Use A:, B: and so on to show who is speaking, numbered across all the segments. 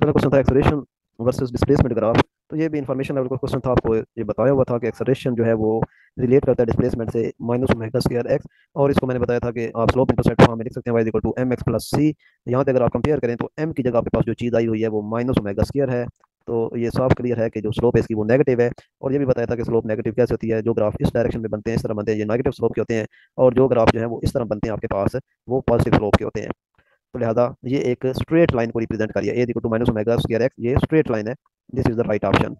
A: पहला क्वेश्चन था acceleration versus displacement graph. तो ये भी इन्फॉर्मेशन लेवल का क्वेश्चन था, आपको ये बताया हुआ था कि एक्सेलरेशन जो है वो रिलेट करता है डिस्प्लेसमेंट से माइनस ओमेगा स्क्वायर एक्स। और इसको मैंने बताया था कि आप स्लोप इंटरसेप्ट फॉर्म में लिख सकते हैं y equal to m x plus c. यहाँ पे अगर आप कंपेयर करें तो एम की जगह आपके पास जो चीज़ आई हुई है वो माइनस ओमेगा स्क्वायर है। तो ये साफ क्लियर है कि जो स्लोप है इसकी वो नेगेटिव है। और ये भी बताया था कि स्लोप नेगेटिव कैसे होती है, जो ग्राफ इस डायरेक्शन में बनते हैं इस तरह बनते हैं ये नेगेटिव स्लोप के होते हैं, और जो ग्राफ जो है वो इस तरह बनते हैं आपके पास वो पॉजिटिव स्लोप के होते हैं। तो लिहाजा ये एक स्ट्रेट लाइन को रिप्रेजेंट करिए, a equal to minus omega square x, ये स्ट्रेट लाइन है। This is the right option.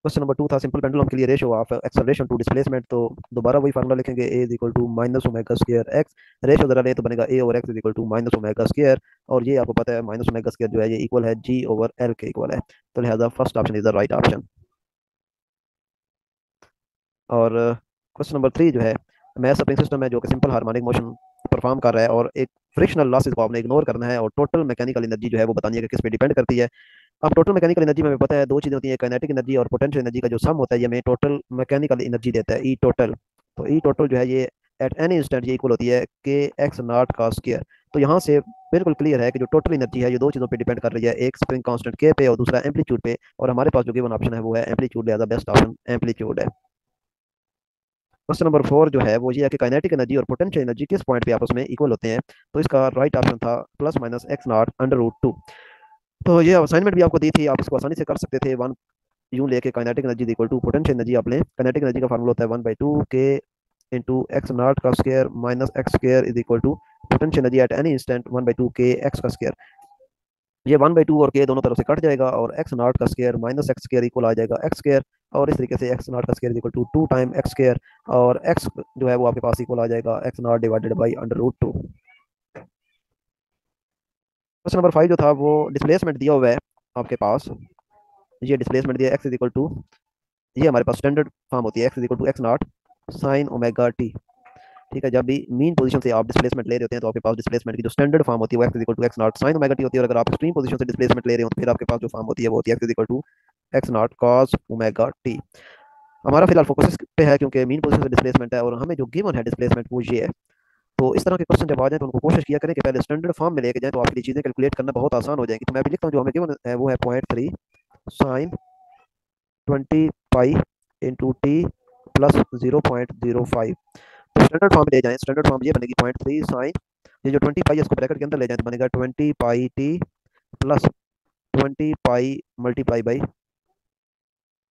A: Question number 2 था सिंपल पेंडुलम के लिए ratio of acceleration to displacement. तो दोबारा वही फार्मूला लिखेंगे, a equal to minus omega square x. Ratio जरा ले तो बनेगा a over x equal to minus omega square. और ये आपको पता है माइनस ओमेगा स्क्वायर जो है ये इक्वल है जी ओवर एल के इक्वल है। तो लिहाजा first option is the right option. और क्वेश्चन नंबर 3 जो है, मैथ सप्रिंग सिस्टम है जो कि सिंपल हार्मोनिक मोशन परफॉर्म कर रहा है, और एक फ्रिक्शनल लॉसेस को आपने इग्नोर करना है, और टोटल मैकेनिकल एनर्जी जो है वो बतानी है कि किस पे डिपेंड करती है। अब टोटल मैकेनिकल एनर्जी में हमें पता है दो चीज़ें होती हैं, काइनेटिक एनर्जी और पोटेंशियल एनर्जी का जो सम होता है ये हमें टोटल मैकेनिकल एनर्जी देता है, ई टोटल। तो ई टोटल जो है ये एट एनी इंस्टेंट ये इक्वल होती है के एक्स नॉट का स्क्वायर। तो यहाँ से बिल्कुल क्लियर है कि जो टोटल एनर्जी है ये दो चीज़ों पे डिपेंड कर रही है, एक स्प्रिंग कांस्टेंट के पे और दूसरा एम्पलीट्यूड पे। और हमारे पास जो गिवन ऑप्शन है वो है एम्पलीट्यूड, लिहाजा बेस्ट ऑप्शन एम्पलीट्यूड है। क्वेश्चन नंबर 4 जो है वो ये है कि काइनेटिक एनर्जी और पोटेंशियल एनर्जी किस पॉइंट पे आपस में इक्वल होते हैं। तो इसका राइट ऑप्शन था plus minus x naught under root two. तो ये असाइनमेंट भी आपको दी थी, आप इसको आसानी से कर सकते थे। वन यूं लेके kinetic energy equal to potential energy आप लें। काइनेटिक एनर्जी का फार्मूला होता है 1/2 के इंटू एक्स नॉट का square minus x square is equal to potential energy at any instant 1/2 के एक्स का स्क्वायर। ये 1/2 और के दोनों तरफ से कट जाएगा, और एक्स नॉट का square minus x square equal आ जाएगा एक्स स्क्वायर। और इस तरीके से एक्स नॉट का square equal to 2 time x square, और एक्स जो है वो आपके पास इक्वल आ जाएगा x naught divided by under root two. Question number 5 जो था वो डिस्प्लेसमेंट दिया हुआ है आपके पास। ये डिस्प्लेसमेंट दिया एक्स इज इक्वल टू, ये हमारे पास स्टैंडर्ड फॉर्म होती है x is equal to x naught sine omega t. ठीक है, जब भी मीन पोजीशन से आप डिस्प्लेसमेंट ले रहे होते हैं तो आपके पास डिस्प्लेसमेंट की जो स्टैंडर्ड फॉर्म होती है वो x is equal to x naught sine omega t होती है। और अगर आप एक्सट्रीम पोजीशन से डिस्प्लेसमेंट ले रहे हो तो फिर आपके पास जो फॉर्म होती है वो होती है x is equal to x naught cos omega t. हमारा फिलहाल फोकस इस पे है क्योंकि मीन पोजीशन से डिस्प्लेसमेंट है, और हमें जो गिवन है डिस्प्लेसमेंट वो ये है। तो इस तरह के क्वेश्चन जब आ जाए तो उनको कोशिश किया करें कि पहले स्टैंडर्ड फॉर्म में लेके जाए, तो आपके लिए चीज़ें कैलकुलेट करना बहुत आसान हो जाएगी। तो मैं अभी लिखता हूँ, जो हमें गिवन है वो है 0.3 sine 20 pi into t plus 0.05। तो स्टैंडर्ड फॉर्म ले जाएं, स्टैंडर्ड फॉर्म ये बनेगी 0.3 साइन, ये जो 20 पाई है इसको ब्रैकेट के अंदर ले जाएं तो बनेगा 20 pi t plus 20 pi multiply by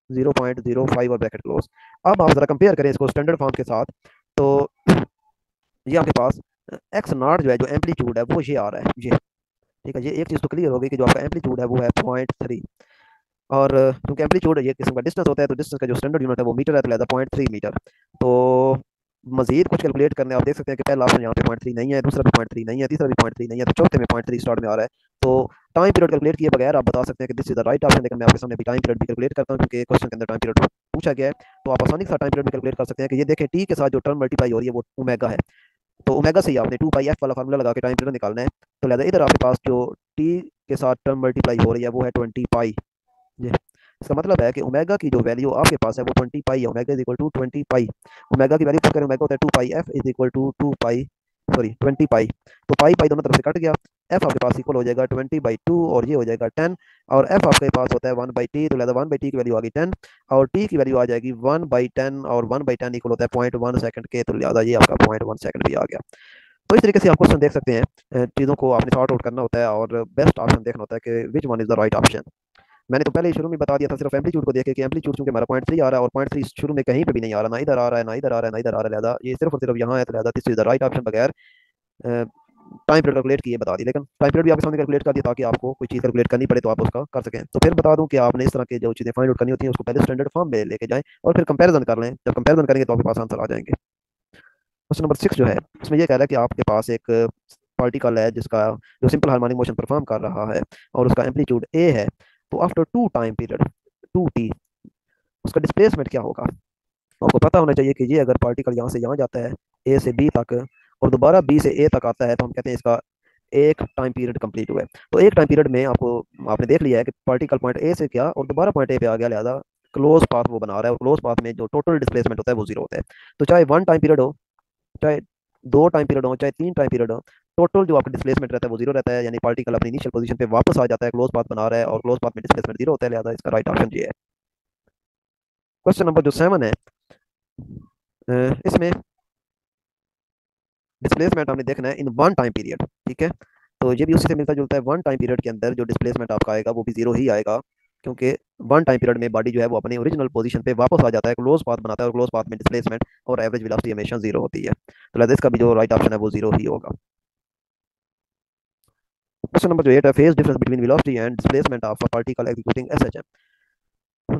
A: 0.05 और ब्रैकेट क्लोज। अब आप जरा कंपेयर करें इसको स्टैंडर्ड फॉर्म के साथ। तो ये आपके पास एक्स नॉट जो है जो एम्पलीट्यूड है वो ये आ रहा है ये। ठीक है, ये एक चीज़ तो क्लियर हो गई कि जो आपका एम्पलीट्यूड है वो है 0.3। और क्योंकि एम्पलीट्यूड ये किस्म का डिस्टेंस होता है तो डिस्टेंस का जो स्टैंडर्ड यूनिट है वो मीटर है, तो लिहाजा 0.3 मीटर। तो मजीद कुछ कैलकुलेट करने आप देख सकते हैं कि पहला ऑप्शन यहाँ पे 0.3 नहीं है, दूसरा भी 0.3 नहीं है, तीसरा भी 0.3 नहीं है, तो चौथे में 0.3 स्टार्ट में आ रहा है। तो टाइम पीरियड कैलकुलेट किए बगैर आप बता सकते हैं कि this is the right option. लेकिन मैं आपके सामने भी टाइम पीरियड भी कैलकुलेट करता हूँ क्योंकि क्वेश्चन के अंदर टाइम पीरियड पूछा गया है। तो आप आसानी से टाइम पीरियड भी कैलकुलेट कर सकते हैं कि ये देखें टी के साथ जो टर्म मल्टीप्लाई हो रही है वो ओमेगा है। तो ओमेगा से ही आपने 2 पाई एफ वाला फार्मूला लगा के टाइम पीरियड निकालना है। तो लिहाजा इधर आपके पास जो टी के साथ टर्म मल्टीप्लाई हो रही है वो है 20 पाई। ये इसका मतलब है कि ओमेगा की जो वैल्यू आपके पास है वो 20 पाई है। Omega is equal to 20 pi. Omega की वैल्यू पुट करें, ओमेगा होता है 2 pi f is equal to 2 pi, sorry 20 pi. तो पाई पाई दोनों तरफ से कट गया, एफ आपके पास इक्वल हो जाएगा 20/2 और ये हो जाएगा 10। और एफ आपके पास होता है 1/t, तो लिहाजा 1/t की वैल्यू आ गई 10, और टी की वैल्यू आ जाएगी 1/10, और 1/10 इक्वल होता है 0.1 सेकंड के। तो लिहाजा ये आपका 0.1 सेकंड भी आ गया। तो इस तरीके से आप क्वेश्चन देख सकते हैं। चीज़ों को आपने सॉर्ट आउट करना होता है और बेस्ट ऑप्शन देखना होता है कि which one is the right option. मैंने तो पहले ही शुरू में बता दिया था सिर्फ एम्पलीट्यूड को देखे कि एम्पलीट्यूड चूंकि हमारा 0.3 आ रहा है, और 0.3 शुरू में कहीं पे भी नहीं आ रहा, ना इधर आ रहा है ना इधर आ रहा है ना इधर आ रहा है, लिहाजा ये सिर्फ और सिर्फ यहाँ है। तो लिहाजा this is the right option बगैर टाइम पीरियड कैलकुलेट किए बता दी। लेकिन टाइम पीरियड भी आपके सामने कैलकुलेट कर दिया ताकि आपको कोई चीज़ कैलकुलेट करनी पड़े तो आप उसका कर सकें। तो फिर बता दूं कि आपने इस तरह की जो चीज़ें फाइंड आउट करनी होती हैं उसको पहले स्टैंडर्ड फॉर्म में लेके जाएं और फिर कंपैरिजन कर लें। जब कंपैरिजन करेंगे तो आपके पास आंसर आ जाएंगे। क्वेश्चन नंबर 6 जो है इसमें ये कह रहा है कि आपके पास एक पार्टिकल है जिसका जो सिंपल हार्मोनिक मोशन परफॉर्म कर रहा है और उसका एम्पलीट्यूड ए है। तो आफ्टर 2 टाइम पीरियड 2t उसका डिस्प्लेसमेंट क्या होगा। आपको पता होना चाहिए कि ये अगर पार्टिकल यहाँ से यहाँ जाता है ए से बी तक और दोबारा बी से ए तक आता है तो हम कहते हैं इसका एक टाइम पीरियड कंप्लीट हुआ है। तो एक टाइम पीरियड में आपको आपने देख लिया है कि पार्टिकल पॉइंट ए से क्या और दोबारा पॉइंट ए पे आ गया, लिहाजा क्लोज पाथ वो बना रहा है, और क्लोज पाथ में जो टोटल डिस्प्लेसमेंट होता है वो जीरो होता है। तो चाहे 1 टाइम पीरियड हो, चाहे 2 टाइम पीरियड हो, चाहे 3 टाइम पीरियड हो, टोटल जो आपका डिस्प्लेसमेंट रहता है वो जीरो रहता है, यानी पार्टिकल अपनी इनिशियल पोजीशन पे वापस आ जाता है, क्लोज पाथ बना रहा है और क्लोज पाथ में डिस्प्लेसमेंट जीरो होता है, लिहाजा इसका राइट ऑप्शन ये है। क्वेश्चन नंबर जो 7 है, इसमें डिस्प्लेसमेंट हमने देखना है इन वन टाइम पीरियड, ठीक है। तो ये भी उसी से मिलता जुलता है, वन टाइम पीरियड के अंदर जो डिस्प्लेसमेंट आपका आएगा वो भी जीरो ही आएगा, क्योंकि वन टाइम पीरियड में बॉडी जो है वो अपने ओरिजिनल पोजीशन पे वापस आ जाता है, क्लोज पाथ बनाता है, और क्लोज पाथ में डिस्प्लेसमेंट और एवरेज वेलोसिटी हमेशा जीरो होती है, तो लिहाजा इसका भी जो राइट ऑप्शन है वो जीरो ही होगा। क्वेश्चन नंबर जो 8 है, phase difference between velocity and displacement of a particle executing SHM.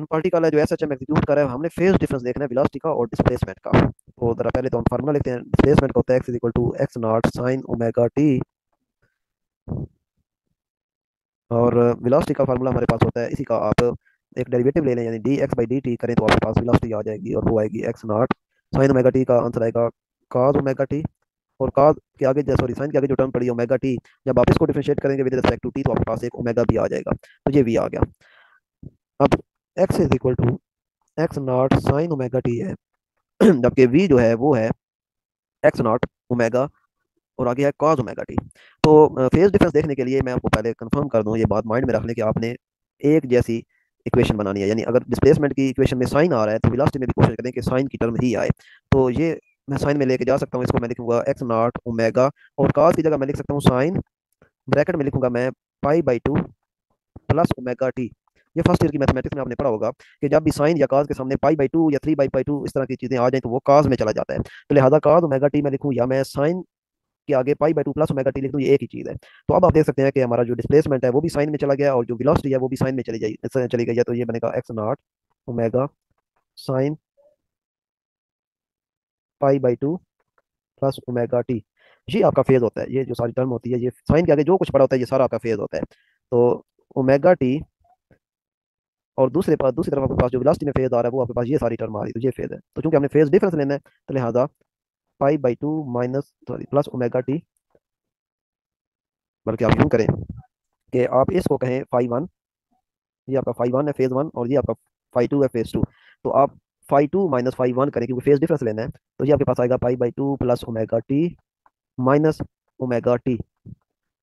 A: Particle है जो एसएचएम एग्जीक्यूट कर रहा है, हमने फेज डिफरेंस देखना है वेलोसिटी का और डिस्प्लेसमेंट का। तो जरा पहले तो हम फार्मूला लिखते हैं, डिस्प्लेसमेंट का होता है x is equal to x naught sine omega t, और वेलोसिटी का फार्मूला हमारे पास होता है, इसी का आप एक डेरिवेटिव ले लें, यानी D x by D T करें तो आपके पास वेलोसिटी आ जाएगी, और वो आएगी x naught sine omega T का आंसर आएगा cos ओमेगा टी, और cos के आगे, सॉरी साइन के आगे जो टर्म पड़ी ओमेगा टी, जब आप इसको डिफरेंशिएट करेंगे विद रिस्पेक्ट टू टी तो आपके पास एक ओमेगा भी आ जाएगा, तो ये भी आ गया। अब x is equal to x naught sine omega t है, जबकि v जो है वो है एक्स नॉट ओमेगा, और आगे है cos ओमेगा टी। तो फेज डिफरेंस देखने के लिए मैं आपको पहले कंफर्म कर दूं, ये बात माइंड में रख लें कि आपने एक जैसी इक्वेशन बनानी है, यानी अगर डिस्प्लेसमेंट की इक्वेशन में साइन आ रहा है तो वेलोसिटी में भी कोशिश करें कि साइन की टर्म ही आए। तो ये मैं साइन में लेके जा सकता हूँ, इसको मैं लिखूंगा एक्स नॉट ओमेगा, और cos की जगह मैं लिख सकता हूँ साइन, ब्रैकेट में लिखूंगा मैं pi by two plus omega T. ये फर्स्ट ईयर की मैथमेटिक्स में आपने पढ़ा होगा कि जब भी साइन या काज के सामने पाई बाई टू या थ्री बाई पाई टू इस तरह की चीजें आ जाए तो वो काज में चला जाता है, तो लिहाजा काज ओमेगा टी मैं लिखूं या मैं साइन के आगे pi by two plus omega T लिख दूं, ये एक ही चीज है। तो अब आप देख सकते हैं कि हमारा जो डिस्प्लेसमेंट है वो भी साइन में चला गया और जो वेलोसिटी है वो भी साइन में चली गई है, तो ये बनेगा x not omega sine pi by two plus omega T. ये आपका फेज होता है, ये जो सारी टर्म होती है, ये साइन के आगे जो कुछ पड़ा होता है ये सारा आपका फेज होता है। तो ओमेगा टी, और दूसरी तरफ आपके पास जो वेलोसिटी में फेज आ रहा है वो आपके पास ये सारी टर्म आ रही है, तो ये फेज है। तो चूंकि हमने फेज डिफरेंस लेना है तो लिहाजा pi by two minus sorry plus omega T, बल्कि आप यूं करें कि आप इसको कहें फाई वन, ये आपका फाई वन है फेज वन, और ये आपका फाई टू है फेज टू। तो आप phi two minus phi one करें क्योंकि फेज डिफरेंस लेना है, तो ये आपके पास आएगा pi by two plus omega T minus omega T.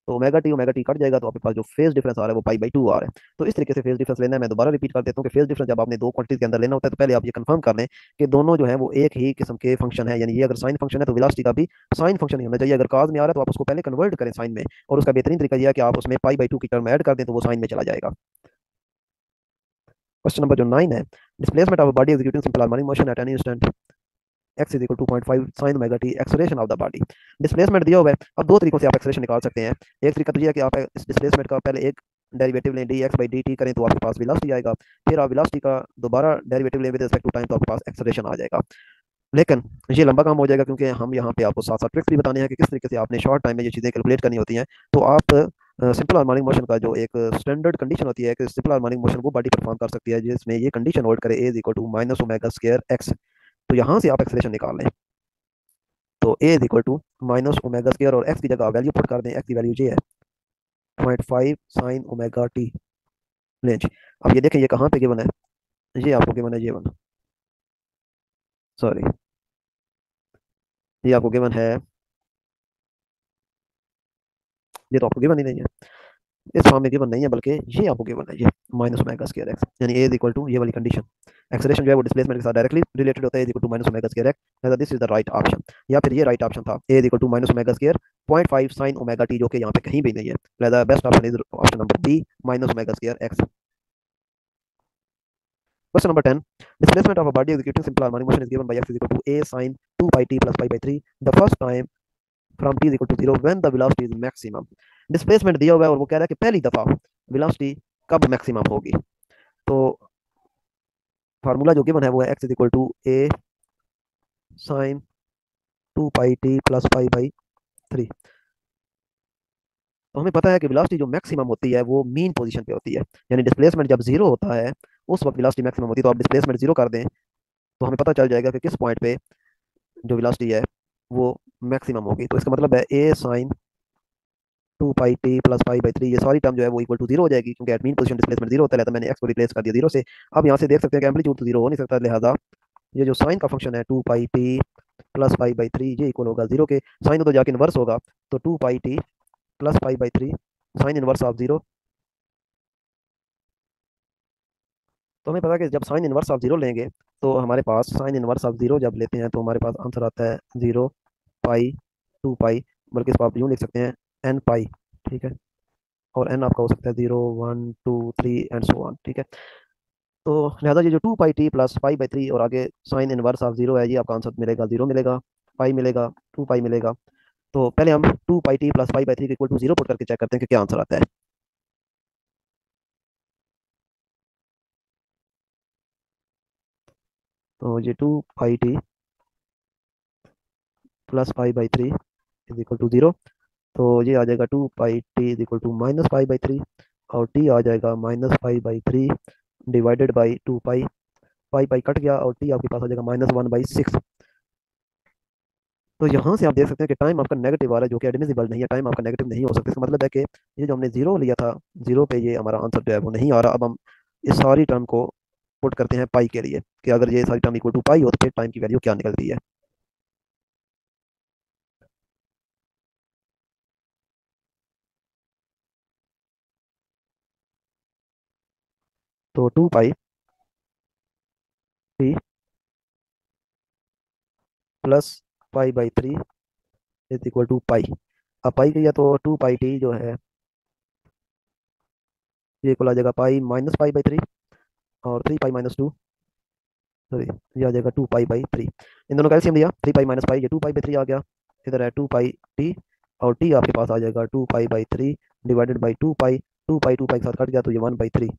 A: तो ओमेगा टी कट जाएगा, तो आपके पास जो फेज डिफरेंस आ रहा है वो पाई बाई टू आ रहा है। तो इस तरीके से फेज डिफरेंस लेना है। मैं दोबारा रिपीट कर देता हूँ कि फेज डिफरेंस जब आपने दो क्वांटिटीज के अंदर लेना होता है तो पहले आप ये कंफर्म कर लें कि दोनों जो है वो एक ही किस्म के फंक्शन है, यानी ये अगर साइन फंक्शन है तो वेलोसिटी का भी साइन फंक्शन ही होना चाहिए। अगर काज में आ रहा है तो आप उसको पहले कन्वर्ट करें साइन में, और उसका बेहतरीन तरीका यह है कि आप उसमें पाई बाई टू की टर्म ऐड कर दें तो वो साइन में चला जाएगा। क्वेश्चन नंबर जो 9 है, displacement of body executing simple harmonic motion at any instant x is equal to 2.5 sine omega t acceleration of the body. Displacement दिया हुआ है, अब दो तरीकों से आप एक्सेलरेशन निकाल सकते हैं। एक तरीका तो ये है कि आप इस डिस्प्लेसमेंट का पहले एक डेरिवेटिव लें D x by D T करें तो आपके पास वेलोसिटी आएगा, फिर आप वेलोसिटी का दोबारा डेरिवेटिव लें विद रिस्पेक्ट टू टाइम तो आपके पास एक्सेलरेशन आ जाएगा। लेकिन ये लंबा काम हो जाएगा क्योंकि हम यहाँ पे आपको साथ साथ ट्रिक्स भी बताने हैं कि किस तरीके से आपने शॉर्ट टाइम में ये चीज़ें कैलकुलेट करनी होती हैं। तो आप सिंपल हार्मोनिक मोशन का जो एक स्टैंडर्ड कंडीशन होती है कि सिंपल हार्मोनिक मोशन वो बॉडी परफॉर्म कर सकती है जिसमें ये कंडीशन होल्ड करे a is equal to minus omega square x. तो यहाँ से आप एक्सेलरेशन निकाल लें, तो a is equal to minus omega square, और एक्स की जगह वैल्यू पुट कर दें, एक्स की वैल्यू ये है 0.5 साइन ओमेगा टी रेंज। अब ये देखें ये कहाँ पे गिवन है, ये आपको गिवन है, ये वन सॉरी ये आपको गिवन है, ये तो आपको गिवन ही नहीं है, इस फॉर्म में गिवन नहीं है, बल्कि ये आपको गिवन है, ये माइनस ओमेगा स्क्वायर एक्स, यानी ए इज इक्वल टू ये वाली कंडीशन। एक्सेलरेशन जो है वो डिस्प्लेसमेंट के साथ डायरेक्टली रिलेटेड होता है, is equal to minus omega square x, this is the right option. या फिर ये राइट ऑप्शन था, a is equal to minus omega square 0.5 sine omega t, जो कि यहाँ पे कहीं भी नहीं है, लिहाजा best option is option number b minus omega square x. Question number 10. Displacement of a body executing simple harmonic motion is given by x is equal to a sine 2 pi t plus pi by 3 the first time from t is equal to 0 when the velocity is maximum. Displacement दिया हुआ है और वो कह रहा है कि पहली दफा वेलोसिटी कब मैक्सिमम होगी। तो फार्मूला जो गिवन है वो है x is equal to a sine 2 pi t plus pi by 3। तो हमें पता है कि वेलोसिटी जो मैक्सिमम होती है वो मीन पोजीशन पे होती है, यानी डिस्प्लेसमेंट जब जीरो होता है उस वक्त वेलोसिटी मैक्सिमम होती है। तो आप डिस्प्लेसमेंट जीरो कर दें तो हमें पता चल जाएगा कि किस पॉइंट पे जो वेलोसिटी है वो मैक्सिमम होगी। तो इसका मतलब है a sine 2 pi t plus pi by 3, ये सारी टर्म जो है वो इक्वल टू जीरो हो जाएगी क्योंकि at mean position displacement zero होता है, तो मैंने एक्स को रिप्लेस कर दिया जीरो से। अब यहाँ से देख सकते हैं कि एम्पलीट्यूड तो जीरो हो नहीं सकता, लिहाजा ये जो साइन का फंक्शन है 2 pi t plus pi by 3 ये इक्वल होगा जीरो के, साइन तो जाके इनवर्स होगा, तो 2 pi t plus pi by three sine inverse of zero. तो हमें पता है कि जब साइन इनवर्स ऑफ जीरो लेंगे तो हमारे पास साइन इनवर्स ऑफ जीरो जब लेते हैं तो हमारे पास आंसर आता है 0 पाई 2 पाई, बल्कि इसको आप यूँ लिख सकते हैं n पाई। ठीक है, और n आपका हो सकता है 0 1 2 3 एंड सो ऑन। ठीक है, तो लिहाजा ये जो 2 pi t plus pi by three और आगे साइन इनवर्स ऑफ जीरो है, ये आपका आंसर मिलेगा 0 मिलेगा, पाई मिलेगा, 2 पाई मिलेगा। तो पहले हम 2 pi t plus pi by three equal to 0 put करके चेक करते हैं कि क्या आंसर आता है। तो ये 2 pi t plus pi by three is equal to 0। तो ये आ जाएगा 2 pi t is equal to minus pi by three, और टी आ जाएगा minus pi by three divided by 2 pi. Pi pi cut गया और टी आपके पास आ जाएगा -1/6। तो यहाँ से आप देख सकते हैं कि टाइम आपका नेगेटिव आ रहा है, जो कि एडमिसिबल नहीं है। टाइम आपका नेगेटिव नहीं हो सकता, इसका मतलब है कि ये जो हमने जीरो लिया था, जीरो पे ये हमारा आंसर जो है वो नहीं आ रहा। अब हम इस सारी टर्म को पुट करते हैं पाई के लिए कि अगर ये सारी टर्म इक्वल टू पाई हो तो फिर टाइम की वैल्यू क्या निकलती है। तो 2 pi t plus pi by three is equal to pi. अब पाई किया तो 2 पाई टी जो है ये इक्वल आ जाएगा pi minus pi by three, और 3 पाई माइनस 2, सॉरी, ये आ जाएगा 2 पाई बाई थ्री। इन दोनों का एलसीएम दिया, 3 पाई माइनस पाई, ये 2 पाई बाई थ्री आ गया। इधर है 2 पाई टी, और टी आपके पास आ जाएगा 2 पाई बाई थ्री डिवाइडेड बाई 2 पाई। 2 पाई के साथ कट गया तो ये 1/3।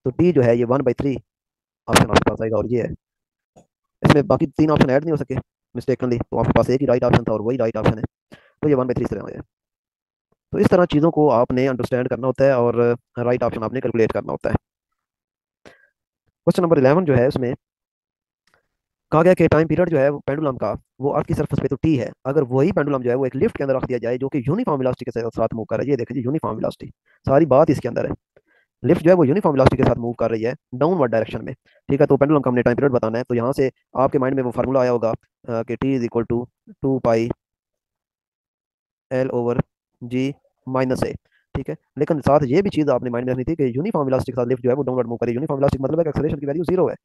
A: तो टी जो है ये 1/3 ऑप्शन आपके पास आएगा, और ये है। इसमें बाकी तीन ऑप्शन ऐड नहीं हो सके मिस्टेकनली, तो आपके पास एक ही राइट ऑप्शन था और वही राइट ऑप्शन है। तो ये 1/3 से है। तो इस तरह चीज़ों को आपने अंडरस्टैंड करना होता है और राइट ऑप्शन आपने कैलकुलेट करना होता है। क्वेश्चन नंबर 11 जो है उसमें कहा गया कि टाइम पीरियड जो है वो पेंडुलम का, वो अर्थ की सरफेस पे तो टी है, अगर वही पेंडुलम जो है वो एक लिफ्ट के अंदर रख दिया जाए जो कि यूनिफॉर्म वेलोसिटी के साथ मूव कर रहा है। ये देखिए जी, यूनिफॉर्म वेलोसिटी, सारी बात इसके अंदर है। लिफ्ट जो है वो यूनिफॉर्म वेलोसिटी के साथ मूव कर रही है डाउनवर्ड डायरेक्शन में। ठीक है, तो पेंडुलम का हमने टाइम पीरियड बताना है, तो यहाँ से आपके माइंड में वो फार्मूला आया होगा कि T is equal to 2 pi L/G -A। ठीक है, लेकिन साथ ये भी चीज़ आपने माइंड में रखनी थी कि यूनिफॉर्म वेलोसिटी के साथ लिफ्ट जो है वो डाउनवर्ड मूव करे। यूनिफॉर्म वेलोसिटी मतलब है कि एक्सेलरेशन की वैल्यू जीरो है।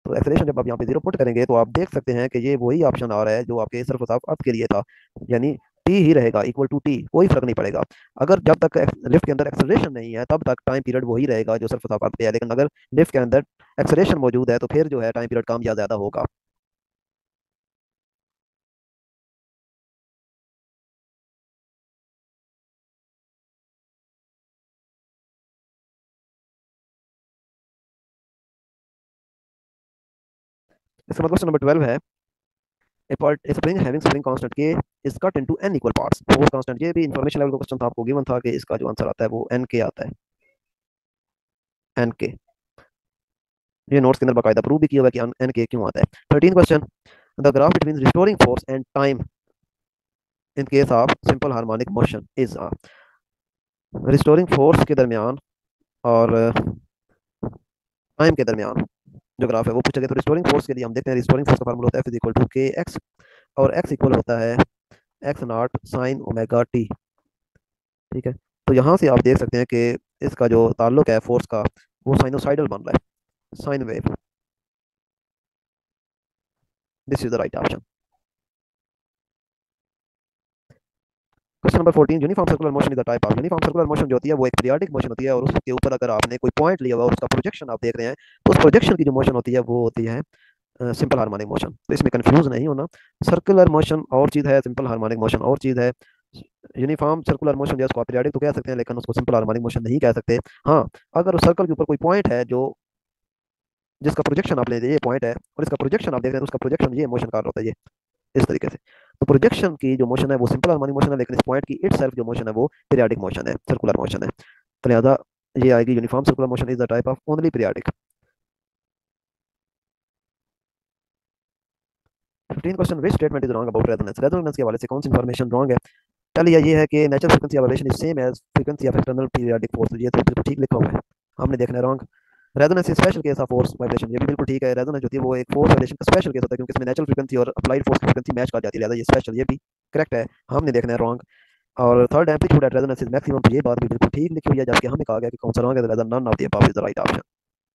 A: तो एक्सेलरेशन जब आप यहाँ पे जीरो पुट करेंगे तो आप देख सकते हैं कि ये वही ऑप्शन आ रहा है जो आपके सरफेस ऑफ अर्थ के लिए था, यानी टी ही रहेगा, इक्वल टू टी, कोई फर्क नहीं पड़ेगा। अगर जब तक लिफ्ट के अंदर एक्सेलरेशन नहीं है तब तक टाइम पीरियड वही रहेगा जो सरफेस ऑफ अर्थ पे है, लेकिन अगर लिफ्ट के अंदर एक्सेलरेशन मौजूद है तो फिर जो है टाइम पीरियड कम या ज्यादा होगा। इसका मतलब क्वेश्चन नंबर 12 है, a spring having spring constant k is cut into n equal parts। Force constant, ये भी इंफॉर्मेशन लेवल का क्वेश्चन था, आपको गिवन था कि इसका जो आंसर आता है वो n k आता है, n k। ये नोट्स के अंदर बाकायदा प्रूव भी किया हुआ है कि n k क्यों आता है। 13 question, the graph between restoring force and time in case of simple harmonic motion is. Restoring force के दरमियान और टाइम के दरमियान जो ग्राफ है वो पूछा गया। तो रिस्टोरिंग फोर्स के लिए हम देखते हैं, रिस्टोरिंग फोर्स का फार्मूला होता है F इज इक्वल टू के एक्स, और x इक्वल होता है x naught sine omega t. ठीक है, तो यहाँ से आप देख सकते हैं कि इसका जो ताल्लुक है फोर्स का वो साइनोसाइडल बन रहा है, sine wave. This is the right option. Question number 14, uniform circular motion is the type of. Uniform circular motion जो होती है वो एक पीरियोडिक मोशन होती है, और उसके ऊपर अगर आपने कोई पॉइंट लिया हुआ और उसका प्रोजेक्शन आप देख रहे हैं तो उस प्रोजेक्शन की जो मोशन होती है वो होती है सिंपल हार्मोनिक मोशन। तो इसमें कंफ्यूज नहीं होना, सर्कुलर मोशन और चीज़ है, सिंपल हार्मोनिक मोशन और चीज़ है। यूनिफॉर्म सर्कुलर मोशन जो है उसको आप पीरियोडिक तो कह सकते हैं, लेकिन उसको सिंपल हार्मोनिक मोशन नहीं कह सकते। हाँ, अगर उस सर्कल के ऊपर कोई पॉइंट है जो जिसका प्रोजेक्शन आप ले रहे हैं, ये पॉइंट है और इसका प्रोजेक्शन आप देख रहे हैं, तो उसका प्रोजेक्शन ये मोशन कर रहा होता है, ये इस तरीके से। तो प्रोजेक्शन की जो मोशन है वो सिंपल हार्मोनिक मोशन है, लेकिन इस पॉइंट की इट सेल्फ जो मोशन है वो पीरियोडिक मोशन है, सर्कुलर मोशन है। तो लिहाजा ये आएगी uniform circular motion is the type of only periodic. 15 question, which statement is wrong about resonance. Resonance के हवाले से कौन सी इंफॉर्मेशन रॉन्ग है। पहले ये है कि natural frequency of vibration is same as frequency of external periodic force, ये तो बिल्कुल ठीक लिखा हुआ है, हमने देखना है wrong. Resonance is special case of force vibration, ये भी बिल्कुल ठीक है। रेजोनेंस जो होती है वो एक फोर्स वाइब्रेशन का स्पेशल केस होता है, क्योंकि इसमें नेचुरल फ्रीक्वेंसी और अप्लाइड फोर्स की फ्रीक्वेंसी मैच कर जाती है, लिहाजा ये स्पेशल, ये भी करेक्ट है, हमने देखना है रॉन्ग। और third amplitude at resonance is maximum, तो ये बात भी बिल्कुल ठीक लिखी हुई है, जबकि हमें कहा गया कि कौन सा रॉन्ग है, none of the above is the right option.